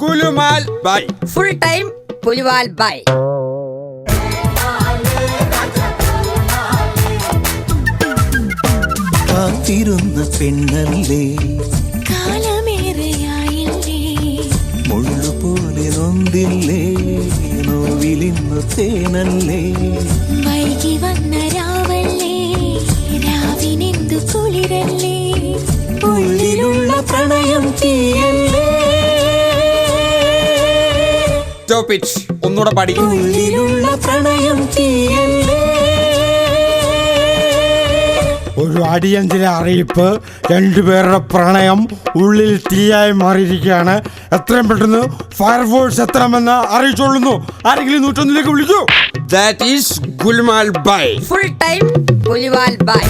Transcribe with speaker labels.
Speaker 1: ഗുലുമാൽ ബൈ.
Speaker 2: Full time പുലിവാൽ ബൈ.
Speaker 3: കാത്തിരുന്ന പെണ്ണല്ലേ,
Speaker 4: കാലമേറെയായില്ലേ,
Speaker 3: മുള്ളുപോലെ നൊന്തില്ലേ, നോവിലിന്നു തേനല്ലേ,
Speaker 4: വൈകി വന്ന രാവല്ലേ, രാവിനെന്തു കുളിരല്ലേ, ഉള്ളിലുള്ള പ്രണയം തീയല്ലേ,
Speaker 1: സ്റ്റോപ്പ് ഇറ്റ്. ഒന്നുകൂടെ പാടി.
Speaker 4: ഉള്ളിലുള്ള പ്രണയം തീയല്ലേ.
Speaker 5: ഒരു അടിയന്തര അറിയിപ്പ്. രണ്ടുപേരുടെ പ്രണയം ഉള്ളിൽ തീയായി മാറിയിരിക്കുകയാണ്. എത്രയും പെട്ടെന്ന് ഫയർഫോഴ്സ് എത്തണമെന്ന് അറിയിച്ചോളുന്നു. ആരെങ്കിലും 101 വിളിക്കൂ.
Speaker 1: That is ഗുലുമാൽ ബൈ.
Speaker 2: ഫുൾ ടൈം പുലിവാൽ ബൈ.